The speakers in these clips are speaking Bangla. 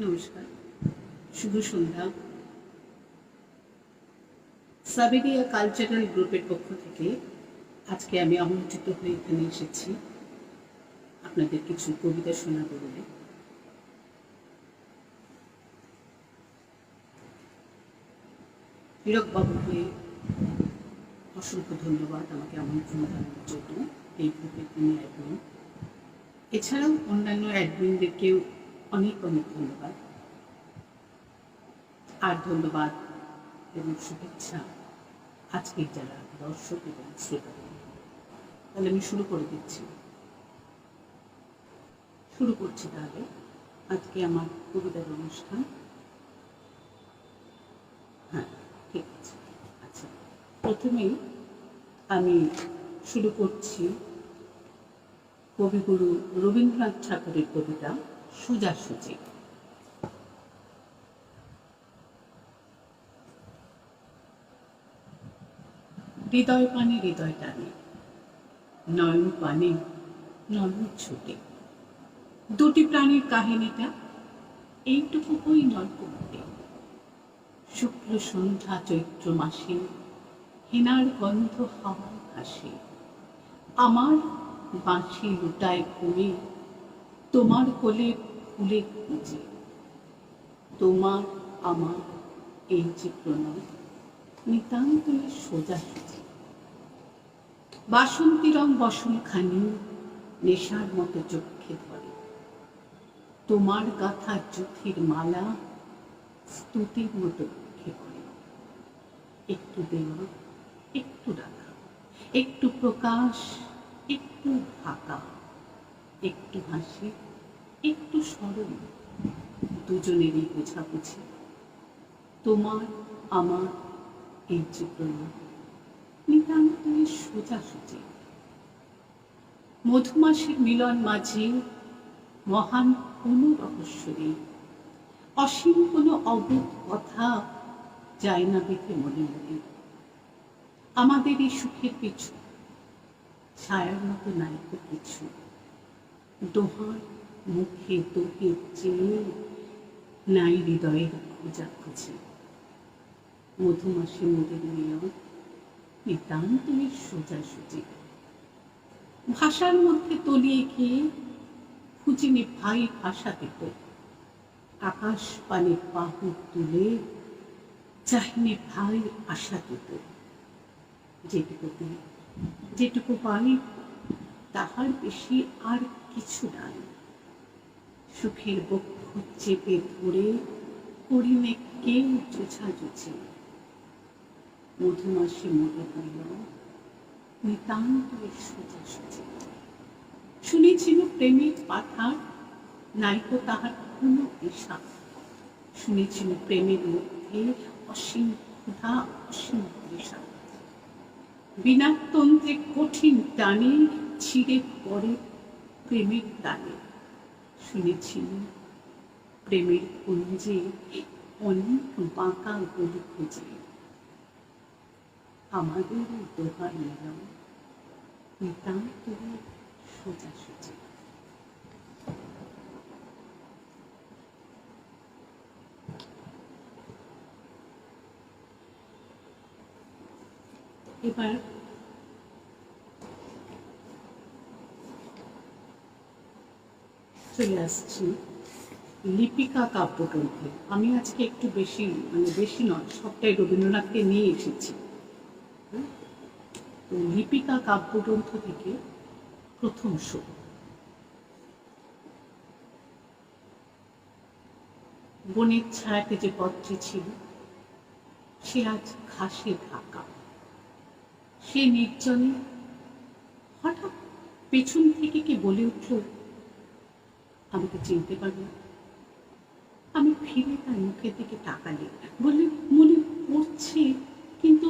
নমস্কার, শুভ সন্ধ্যা। সাবেরিয়া কালচারাল গ্রুপের পক্ষ থেকে আজকে আমি আমন্ত্রিত হয়ে এখানে এসেছি আপনাদের কিছু কবিতা শোনাবো বলে। হীরক বাবুকে অসংখ্য ধন্যবাদ আমাকে আমন্ত্রণ জানানোর জন্য। এই গ্রুপের তিনি অ্যাডমিন, এছাড়াও অন্যান্য অ্যাডমিনদেরকেও অনেক অনেক ধন্যবাদ। আর ধন্যবাদ এবং শুভেচ্ছা আজকের যারা দর্শক এবং শ্রোতা। তাহলে আমি শুরু করে দিচ্ছি, শুরু করছি তাহলে আজকে আমার কবিতার অনুষ্ঠান। হ্যাঁ, ঠিক আছে। আচ্ছা, প্রথমেই আমি শুরু করছি কবিগুরু রবীন্দ্রনাথ ঠাকুরের কবিতা সোজাসুজি। হৃদয় পানে হৃদয় টানে, নয়ন পানে নয়ন ছুটে, দুটি প্রাণীর কাহিনীটা এইটুকু ওই নলকূপে। শুক্ল সন্ধ্যা চৈত্র মাসে হেনার গন্ধ হাওয়ায় ভাসে, আমার বাঁশি লুটায় ঘুমে, তোমার কোলে ফুলে খুঁজে। তোমার আমার এই যে প্রণয় নিতান্ত সোজাসুজি। বাসন্তী রং বসনখানি নেশার মতো চোখে ধরে, তোমার গাথা জ্যোতির মালা স্তুতির মতো চোখে পড়ে। একটু দেওয়া, একটু রাখা, একটু প্রকাশ, একটু ঢাকা, একটু হাসি, একটু স্মরণ, দুজনেরই বোঝাবুঝি। তোমার আমার এই জীবন নিতান্ত সোজাসুজি। মধুমাসের মিলন মাঝে মহান কোনো রহস্য নেই, অসীম কোনো অবোধ কথা যায় না বেঁধে মনে মনে। আমাদের এই সুখের পিছু ছায়ার মতো নাইকো কিছু, দোহার মুখে তোকে চেয়ে নাই হৃদয়ের খোঁজাখুঁজি। মধুমাসে মোদের মিলন নিতান্ত সোজাসুজি। ভাষার মধ্যে তলিয়ে গিয়ে খুঁজিনি ভাই ভাষা পেত, আকাশ পানে বাহু তুলে চাহিনি ভাই আশা দিত। যেটুকু পাই তাহার বেশি আর কিছু নাই। সুখের বক্ষ চেপে ধরে করিনে কেউ জোছাজুছি। মধুমাসে মোদের মিলন নিতান্ত সোজাসুজি। শুনেছিল প্রেমের পাথার নাইকো তাহার কোনো পেশা, শুনেছিল প্রেমের মধ্যে অসীম ক্ষুধা, অসীম তৃষা। বিনাতন্ত্রে কঠিন টানে ছিঁড়ে পড়ে প্রেমের টানে। শুনেছিল প্রেমের কুঞ্জে অনেক বাঁকা গলি খুঁজে। আমাদের দোহার মিলন নিতান্ত সোজাসুজি। এবার চলে আসছি লিপিকা কাব্যগ্রন্থে। আমি আজকে একটু বেশি নয়, সবটাই রবীন্দ্রনাথকে নিয়ে এসেছি। তো লিপিকা কাব্যগ্রন্থ থেকে প্রথম শো। বনের ছায়াতে যে পথটি ছিল সে আজ ঘাসে ঢাকা। সে নির্জনে হঠাৎ পেছন থেকে কে বলে উঠল, আমাকে চিনতে পারবে? আমি ফিরে তার মুখের দিকে তাকালে, বললেন মনে পড়ছে কিন্তু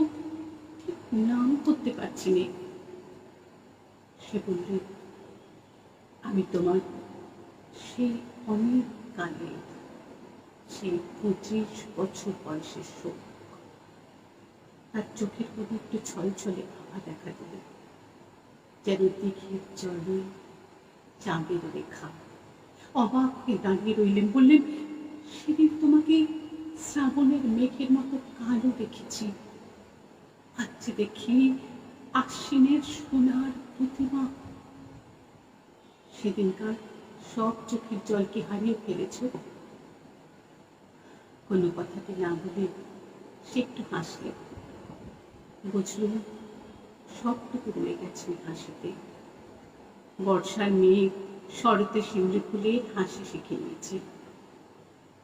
ঠিক নাম করতে পারছি না। সে বললেন, আমি তোমার সেই অনেক কালে, সেই 25 বছর বয়সের শোক। তার চোখের মধ্যে একটু ছলছলে আভা দেখা দিল, যেন দিঘির জলে চাঁদের রেখা। অবাক হয়ে দাঁড়িয়ে রইলেন, বললেন সেদিন তোমাকে শ্রাবণের মেঘের মতো কালো দেখেছি, আজ দেখি আশ্বিনের সোনার প্রতিমা। সেদিনকার সব চোখের জলকে হারিয়ে ফেলেছ। কোনো কথাটি না বলে সে একটু হাসলে। বুঝলুম সবটুকু রয়ে গেছে হাসিতে। বর্ষার মেঘ শরতে শিউলি ফুলে হাসি শিখে নিয়েছে।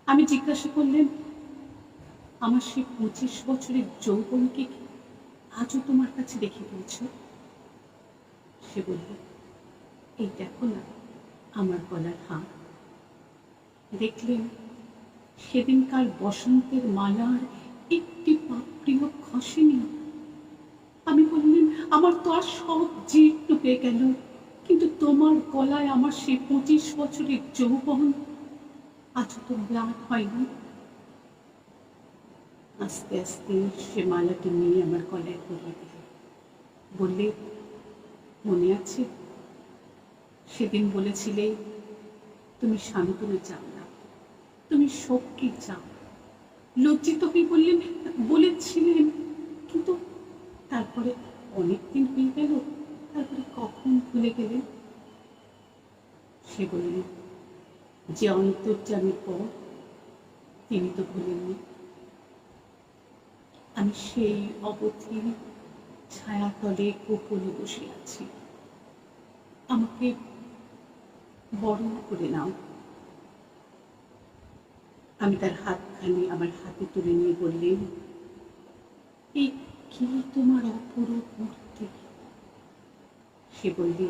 আমি জিজ্ঞাসা করলেন, আমার সেই 25 বছরের যৌবনকে আজও তোমার কাছে রেখে দিয়েছ? সে বলল, এই দেখো না আমার গলার হার। দেখলেন সেদিনকার বসন্তের মালার একটি পাপড়িও খসেনি। আমি বললেন, আমার তো আর সব জিদ ডুবে গেল, কিন্তু তোমার গলায় আমার সেই 25 বছরের যৌবন আজও তো ম্লান হয়নি। আস্তে আস্তে সে মালাটি নিয়ে আমার গলায় পরিয়ে দিল। বললে, মনে আছে সেদিন বলেছিলে তুমি শান্তনু চাও না, তুমি শোককে চাও। লজ্জিত হয়ে বললেন, বলেছিলেন, কিন্তু তারপরে অনেকদিন হয়ে গেল, তারপরে কখন ভুলে গেলেন? সে বললেন, যে অন্তর্যামীর পর তিনি তো ভুলেননি। আমি সেই অবধি ছায়াতলে গোপনে বসে আছি, আমাকে বরণ করে নাও। আমি তার হাতখানি আমার হাতে তুলে নিয়ে বললেন, এই কি তোমার অপরূপ মূর্তি? সে বললে,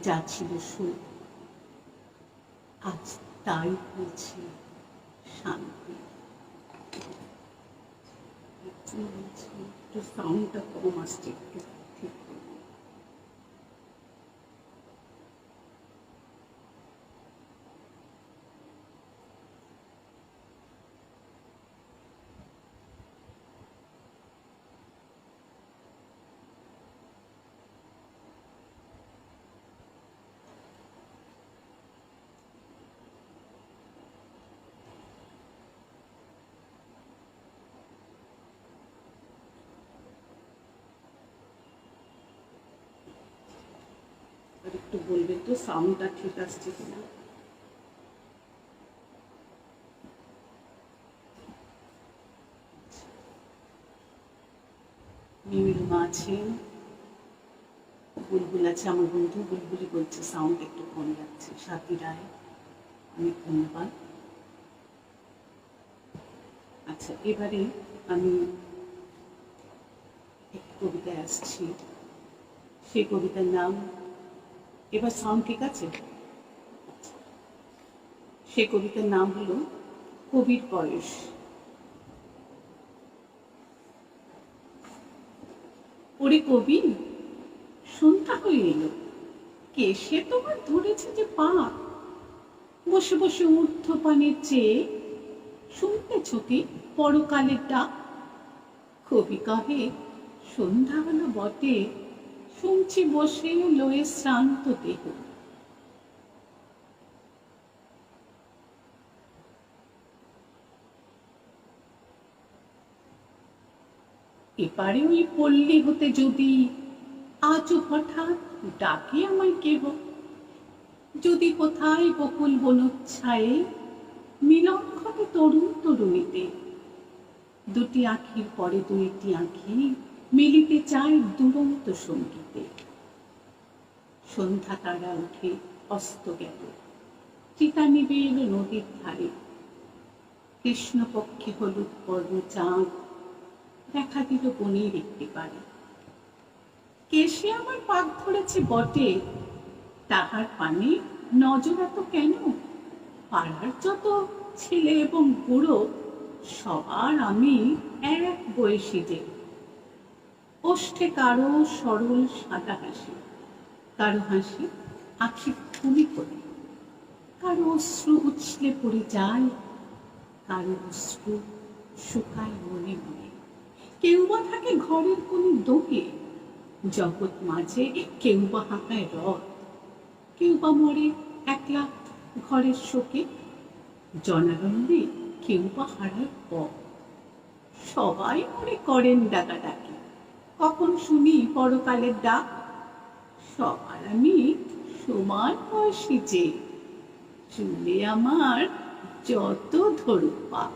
যা ছিল সুখ আজ তাই হয়েছে শান্তি। একটু সাউন্ডটা কম আসছে, একটু ঠিক করবো। একটু বলবেন তো সাউন্ডটা ঠিক আসছে কিনা। মিমিলমা আছেন, বুলবুল আছে, আমার বন্ধু বুলবুলি বলছে সাউন্ড একটু কম যাচ্ছে। সাথী রায়, অনেক ধন্যবাদ। আচ্ছা, এবারে আমি একটি কবিতায় আসছি। সেই কবিতার নাম, এবার সাউন্ড ঠিক আছে? সেই কবিতার নাম হলো কবির বয়স। ওরে কবি, সন্ধ্যা হয়ে এলো, কে সে তোমার ধরেছে যে পা? বসে বসে ঊর্ধ্বপানের চেয়ে শুনতেছ কি পরকালের ডাক? কবি কহে, সন্ধ্যা হলো বটে, শুনছি বসে লয়ে শ্রান্ত দেহ। এপারে ওই পল্লী হতে যদি আজও হঠাৎ ডাকে আমায় কেহ, যদি কোথায় বকুল বনচ্ছায়ে মিলন ঘটে তরুণ তরুণীতে, দুটি আঁখির পরে দুইটি আঁখি মিলিতে চায় দুরন্ত সঙ্গীতে। সন্ধ্যা তারা উঠে অস্ত গেল, চিতা নিবে এলো নদীর ধারে। কৃষ্ণপক্ষে হলুদ বর্ণ চাঁদ দেখা দিল বনের একটি পারে। কেশে আমার পাক ধরেছে বটে, তাহার পানে নজর এত কেন? পাড়ার যত ছেলে এবং বুড়ো সবার আমি এক বয়সী যে। ওষ্ঠে কারো সরল সাদা হাসি, কারো হাসি আঁখি ফুলি করে, কারো অশ্রু উছলে পড়ে যায়, কারো অশ্রু শুকায় মনে মনে। কেউ বা থাকে ঘরের কোন দোকে, জগৎ মাঝে কেউ বা হাঁকায় রথ, কেউ বা মরে একলা ঘরের শোকে। জনারণ্যে কেউ বা হারার পর সবাই মনে করেন ডাকাডাকি, কখন শুনি পরকালের ডাক। সবার আমি সমান বয়সী যে, চুলে আমার যত ধরুক পাক।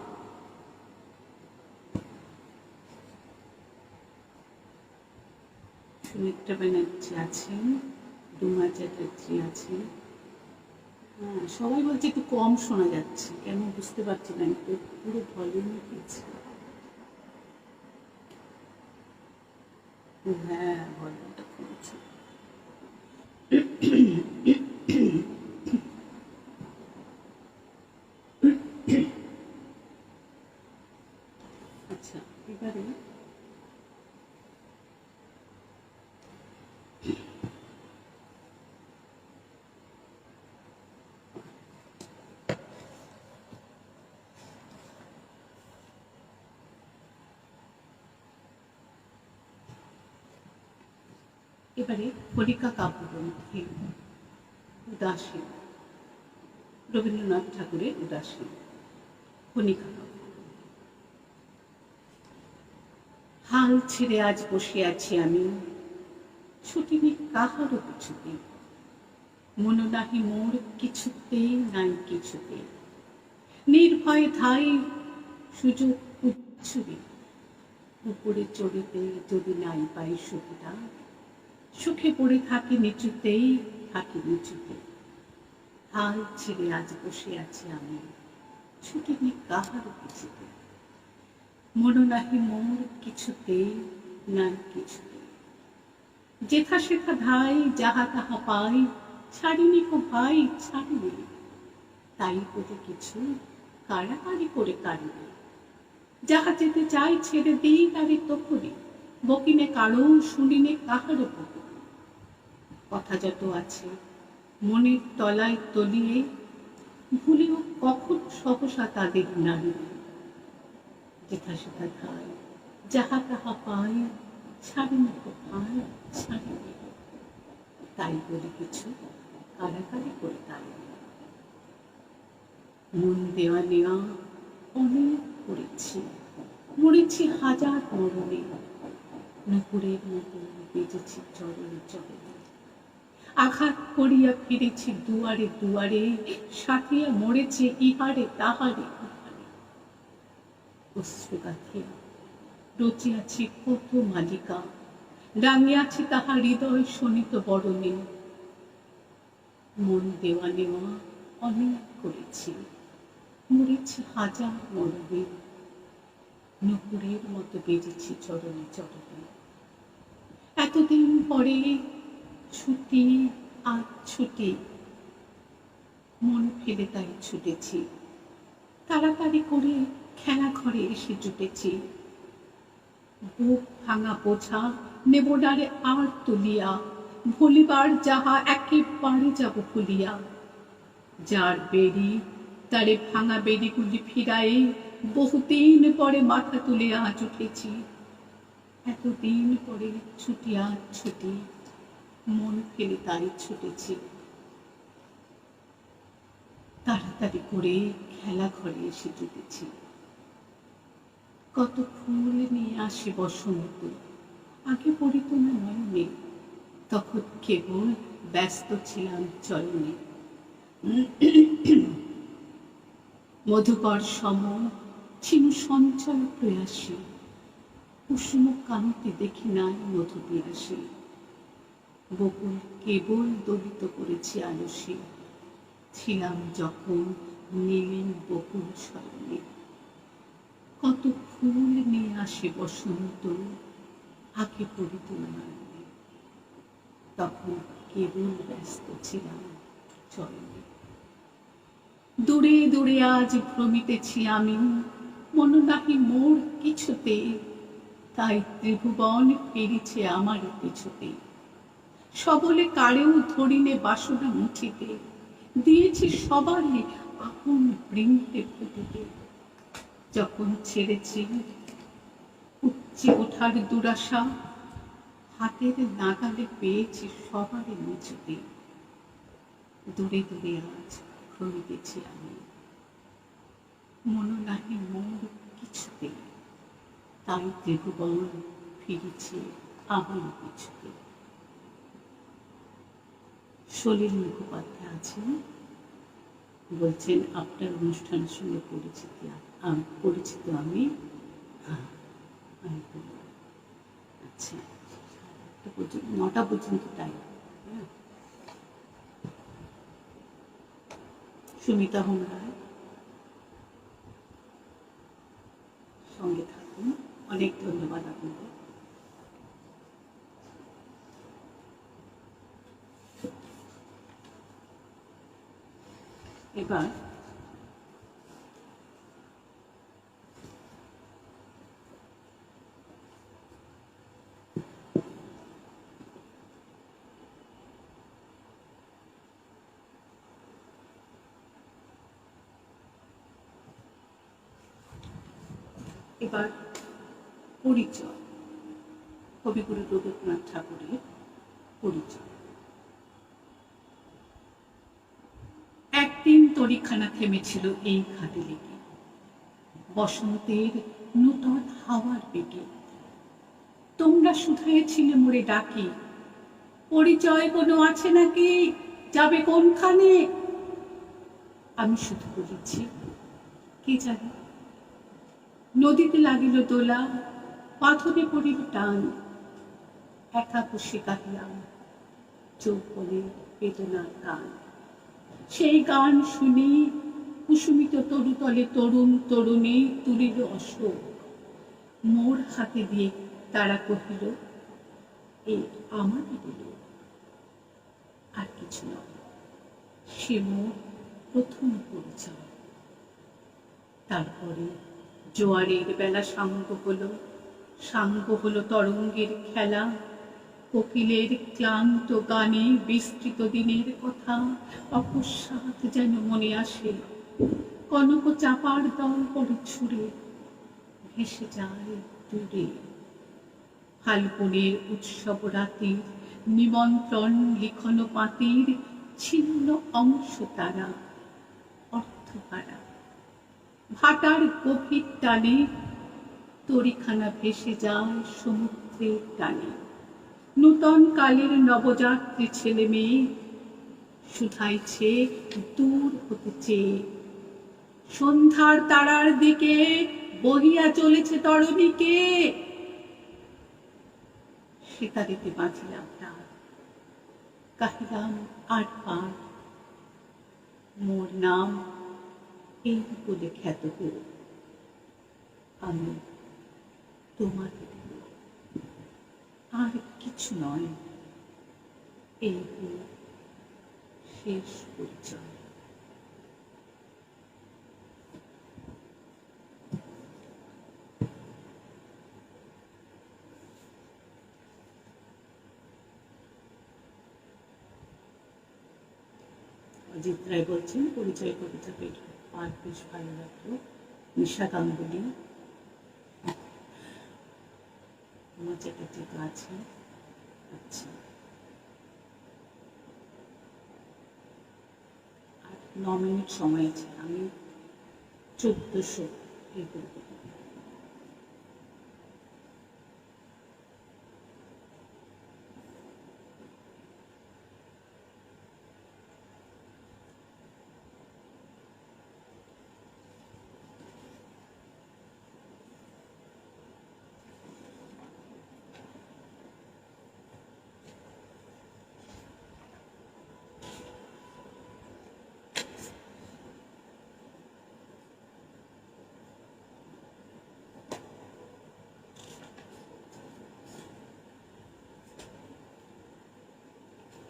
সুমিত্রা ব্যানার্জি আছেন, রুমা চ্যাটার্জি আছেন। হ্যাঁ, সবাই বলছে একটু কম শোনা যাচ্ছে, কেন বুঝতে পারছি না, একটু পুরো ভলিউম দিয়েছি। হ্যাঁ, ভলিউমটা কমেছে। আচ্ছা, এবারে কলিকা কাব্যগ্রন্থে উদাসীন, রবীন্দ্রনাথ ঠাকুরের উদাসীন কণিকা কাব্য। হাল ছেড়ে আজ বসে আছি আমি, ছুটি নেই কাহারও কিছুতে, মন নাহি মোর কিছুতেই নাই কিছুতে, নির্ভয় ধাই সুযোগ উচ্ছুরি, উপরে চড়িতে যদি নাই পাই সুবিধা, সুখে পড়ে থাকি নিচুতেই, থাকি নিচুতে। হাল ছেড়ে আজ বসে আছি আমি, ছুটি নেই কাহারও কিছুতে, মন নাহি মোর কিছুতেই নাই কিছুতে, যেথা সেথা ধাই যাহা তাহা পাই, ছাড়িনি গো ভাই ছাড়িনি, তাই বলে কিছু কাড়াকাড়ি করে কাড়িনি, যাহা যেতে চাই ছেড়ে দিই তারে তখনই, বকিনে কারো শুনিনে কাহারও বকি। কথা যত আছে মনের তলায় তলিয়ে, ভুলেও কখন সহসা তাদের নাড়িয়ে, যেথা সেথা ধাই যাহা তাহা পাই, ছাড়িনি গো ভাই ছাড়িনি, তাই বলে কিছু কাড়াকাড়ি করে কাড়িনি। মন দেওয়া নেওয়া অনেক করেছি, মরেছি হাজার মরণে, নুপুরের মতো বেজেছি চরণে চরণে, আঘাত করিয়া ফিরেছি দুয়ারে দুয়ারে, সাথিয়া মরেছে ইহারে তাহারে ইহারে, অশ্রু গাথিয়া রচিয়াছি কত মালিকা, রাঙিয়াছি তাহার হৃদয় শোনিত বরণে। মন দেওয়া নেওয়া অনেক করেছি, মরেছি হাজার মরণে, নুপুরের মতো বেজেছি চরণে চরণে। এতদিন পরে ছুটি আর ছুটি, মন ফেলে তাই ছুটেছি, তাড়াতাড়ি করে খেলা ঘরে এসে জুটেছি। বুক ভাঙা বোঝা নেব ডারে আর তুলিয়া, ভুলিবার যাহা একেবারে যাব ভুলিয়া, যার বেরি তারে ভাঙা বেরিগুলি ফিরাই, বহুদিন পরে মাথা তুলে আজ উঠেছি। এতদিন পরে ছুটি আর ছুটি, মন ফেলে তাই ছুটেছি, তাড়াতাড়ি করে খেলা ঘরে এসে জুটেছি। কত ফুল নিয়ে আসে বসন্ত, আগে পড়িত না নয়নে, তখন কেবল ব্যস্ত ছিলাম চয়নে। মধুকর সম ছিল সঞ্চয় প্রয়াসী, কুসুম কান্তি দেখি নাই মধু পিয়াসী, বকুল কেবল দলিত করেছি আলসে, ছিলাম যখন নীলিম বকুল শয়নে। কত ফুল নিয়ে আসে বসন্ত, আগে পড়িত না নয়নে, তখন কেবল ব্যস্ত ছিলাম চয়নে। দূরে দূরে আজ ভ্রমিতেছি আমি, মন নাহি মোর কিছুতে, তাই ত্রিভুবন ফিরিছে আমার পিছুতে। সবলে কারেও ধরিনে বাসনা মুঠিতে, দিয়েছি সবারে আপন বৃন্তে ফুটিতে। যখন ছেড়েছি উপচে ওঠার দুরাশা, হাতের নাগালে পেয়েছি সবারে নিচুতে। দূরে দূরে আজ ভ্রমিতেছি আমি, মন নাহি মোর কিছুতে, তাই ত্রিভুবন ফিরেছে আমার পিছুতে। সলিল মুখোপাধ্যায় আছেন, বলছেন আপনার অনুষ্ঠানের সঙ্গে পরিচিত আমি। আচ্ছা, 9টা পর্যন্ত টাইম। সুমিতা হোম রায়, সঙ্গে থাকুন। অনেক ধন্যবাদ আপনাদের। এবার পরিচয়, কবিগুরু রবীন্দ্রনাথ ঠাকুরের পরিচয়। একদিন তরিখানা থেমেছিল এই ঘাটে লেগে, বসন্তের নূতন হাওয়ার বেগে। তোমরা শুধাইছিলে মোরে ডাকি, পরিচয় কোনো আছে নাকি, যাবে কোনখানে? আমি শুধু বলেছি, কে জানে। নদীতে লাগিল দোলা, পাথরে পড়িল টান, একা বসে গাহিলাম যৌবনের বেদনার গান। সেই গান শুনি কুসুমিত তরুতলে তরুণ তরুণী তুলিল অশোক, মোর হাতে দিয়ে তারা কহিল, এই আমাদের লোক। আর কিছু নয়, সে মোর প্রথম পরিচয়। তারপরে জোয়ারের বেলা সাঙ্গ হলো তরঙ্গের খেলা, কোকিলের ক্লান্ত গানে বিস্তৃত দিনের কথা অকস্মাৎ যেন মনে আসে। কনক চাপার দল পড়ে ছুড়ে ভেসে যায় দূরে। ফাল্গুনের উৎসব রাতির নিমন্ত্রণ লিখন পাতির ছিন্ন অংশ তারা অর্থহারা। ভাটার গভীর টানে তরিখানা ভেসে যায় সমুদ্রের টানে। নূতন কালের নবযাত্রী ছেলে মেয়ে শুধাইছে দূর হতে চেয়ে। সন্ধ্যার তারার দিকে বহিয়া চলেছে তরণীকে। সেতারেতে বাঁধিলাম তার, কাহিলাম আর পার, মোর নাম এই বলে খ্যাত হোক, আমি তোমার আর কিছু নয়। এই শেষ পরিচয়। অজিত রায় বলছেন, পরিচয় কবিতা পাঠ বেশ ভালো লাগলো। নিশা গাঙ্গুলি, আমার চ্যাটার্জি তো আছে। আচ্ছা, আর 9 মিনিট সময় আছে, আমি 1400 এই করব।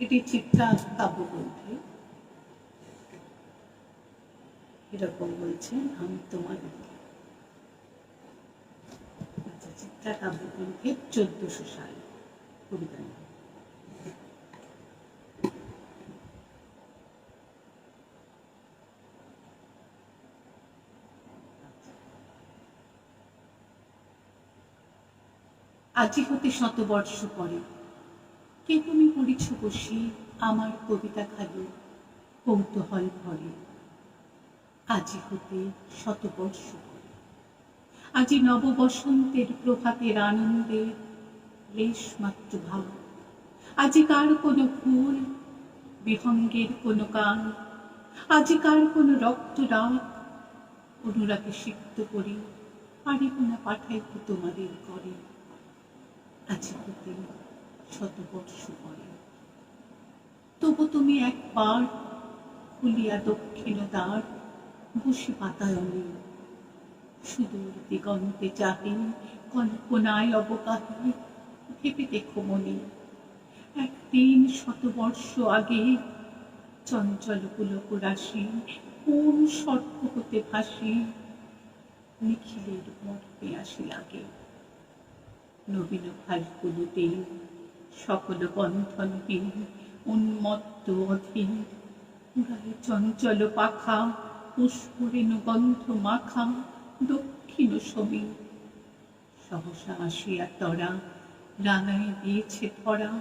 এটি চিত্রা কাব্যগ্রন্থে এরকম বলছেন, আমি তোমার। আচ্ছা, চিত্রা কাব্যগ্রন্থে 1400 সাল কবিতা। আজি হতে 100 বর্ষ পরে কে তুমি পড়িছ বসি আমার কবিতা খালি কৌতূহল ভরে। আজি হতে শতবর্ষ পরে, আজি নব বসন্তের প্রভাতের আনন্দের লেশমাত্র ভাব, আজিকার কোনো ফুল বিহঙ্গের কোনো গান, আজিকার কোনো রক্তরাগ অনুরাগে সিক্ত করি পারিব না পাঠাইতে তোমাদের করে। আজি হতে শতবর্ষ পরে, তবু তুমি একবার খুলিয়া দক্ষিণ দ্বার বসে বাতায়নে, সুদূর দিগন্তে চাহি কল্পনায় অবকাহে ভেবে দেখো মনে, একদিন শতবর্ষ আগে চঞ্চল পুলক রাশি কোন স্বর্গ হতে ভাসি নিখিলের মর্মে আসি লাগে। নবীন ফাল্গুনতে সকল বন্ধনহীন উন্মত্ত অধীর, উড়ায় চঞ্চল পাখা পুষ্পরেণু গন্ধ মাখা দক্ষিণ সমীর, সহসা আসিয়া তরা রাঙায় দিয়েছে ধরা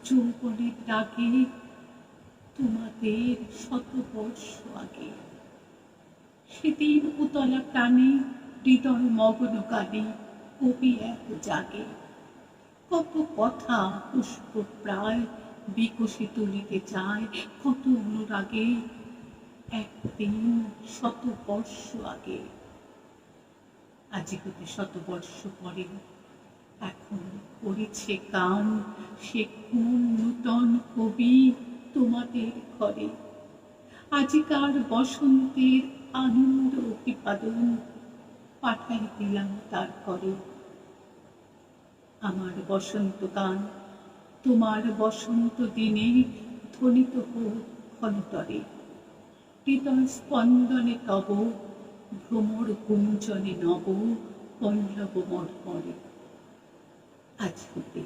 যৌবনের রাগে তোমাদের শতবর্ষ আগে। সেদিন উতলা প্রাণে হৃদয় মগ্ন কালে কবি এক জাগে, কত কথা পুষ্প প্রায় বিকশি তুলিতে চায় কত অনুরাগে, একদিন শতবর্ষ আগে। আজি হতে শতবর্ষ পরে, এখন করেছে গান সে কোন নূতন কবি তোমাদের ঘরে, আজিকার বসন্তের আনন্দ অভিবাদন পাঠাই দিলাম তার করে। আমার বসন্ত গান তোমার বসন্ত দিনে ধ্বনিত হোক ক্ষণতরে, হৃদয় স্পন্দনে তব ভ্রমর গুঞ্জনে নব পল্লব মর্মরে। আজ হতে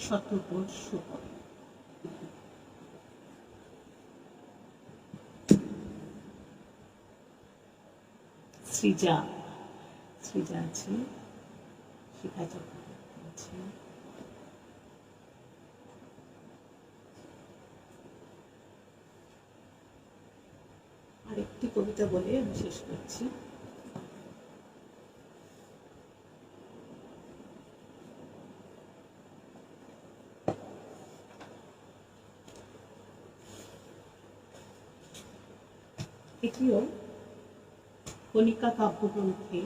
শতবর্ষ পরে। সৃজা আছে, শিখা চক্রবর্তী আছে, আরেকটি কবিতা বলে আমি শেষ করছি। এটিও কণিকা কাব্যগ্রন্থে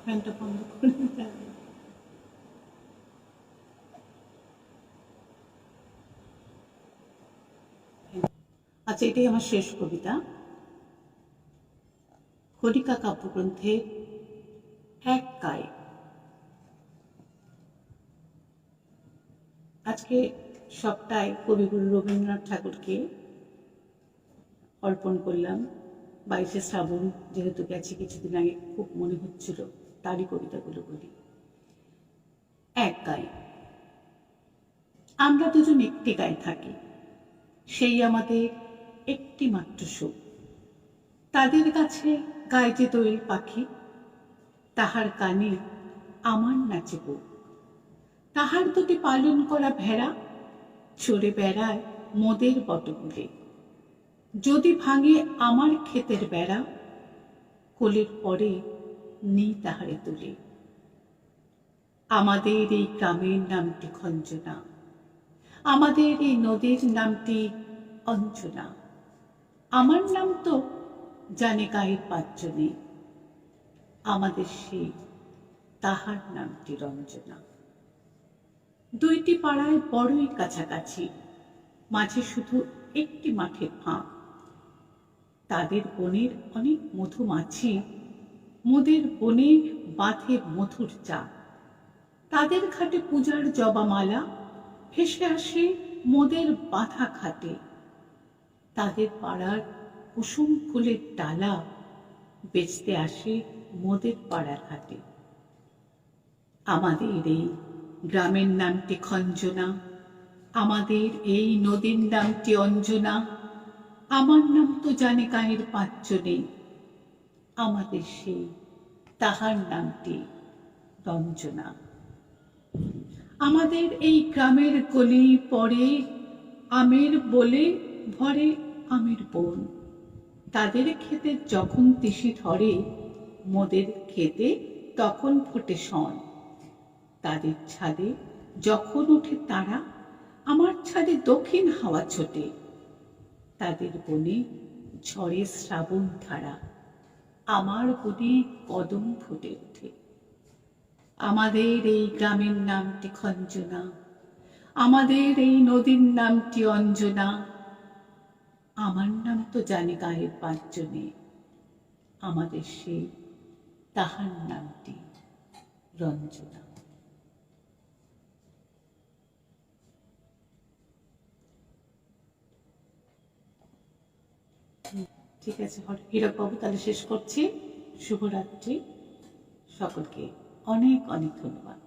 ফ্যানটা বন্ধ করে দিতে হবে। আচ্ছা, এটাই আমার শেষ কবিতা। কণিকা কাব্যগ্রন্থে এক গায়ে। আজকে সবটাই কবিগুরু রবীন্দ্রনাথ ঠাকুরকে অর্পণ করলাম। 22শে শ্রাবণ যেহেতু গেছে কিছুদিন আগে, খুব মনে হচ্ছিল তারই কবিতাগুলো বলি। এক গায়ে। আমরা দুজন একটি গায়ে থাকি, সেই আমাদের একটি মাত্র সুখ। তাদের কাছে গায়ে যে দোয়েল পাখি, তাহার কানে আমার নাচে বুক। তাহার দুটি পালন করা ভেড়া চড়ে বেড়ায় মোদের বটমূলে। যদি ভাঙে আমার ক্ষেতের বেড়া, কোলের পরে নেই তাহারে তুলে। আমাদের এই গ্রামের নামটি খঞ্জনা, আমাদের এই নদীর নামটি অঞ্জনা। আমার নাম তো জানে গায়ের পাঁচজনে, আমাদের সেই তাহার নামটি রঞ্জনা। দুইটি পাড়ায় বড়ই কাছাকাছি, মাঝে শুধু একটি মাঠের ফাঁক। তাদের বনের অনেক মধুমাছি, মোদের বনে বাঁধে মধুর চাক। তাদের ঘাটে পূজার জবামালা ভেসে আসে মোদের বাঁধা ঘাটে। তাদের পাড়ার কুসুম ফুলের ডালা বেচতে আসে মোদের পাড়ার হাটে। আমাদের এই গ্রামের নামটি খঞ্জনা, আমাদের এই নদীর নামটি অঞ্জনা। আমার নাম তো জানে গায়ের পাঁচজনে, আমাদের সেই তাহার নামটি রঞ্জনা। আমাদের এই গ্রামের গলি পরে আমের বলে ভরে আমের বন, তাদের ক্ষেতে যখন তিসি ধরে, মোদের ক্ষেতে তখন ফোটে শন। তাদের ছাদে যখন ওঠে তারা, আমার ছাদে দক্ষিণ হাওয়া ছোটে। তাদের বনে ঝরে শ্রাবণ ধারা, আমার বনে কদম ফুটে ওঠে। আমাদের এই গ্রামের নামটি খঞ্জনা, আমাদের এই নদীর নামটি অঞ্জনা। আমার নাম তো জানে গায়ের পাঁচজনে, আমাদের সেই তাহার নামটি রঞ্জনা। ঠিক আছে হীরকবাবু, তাহলে শেষ করছি। শুভরাত্রি, সকলকে অনেক অনেক ধন্যবাদ।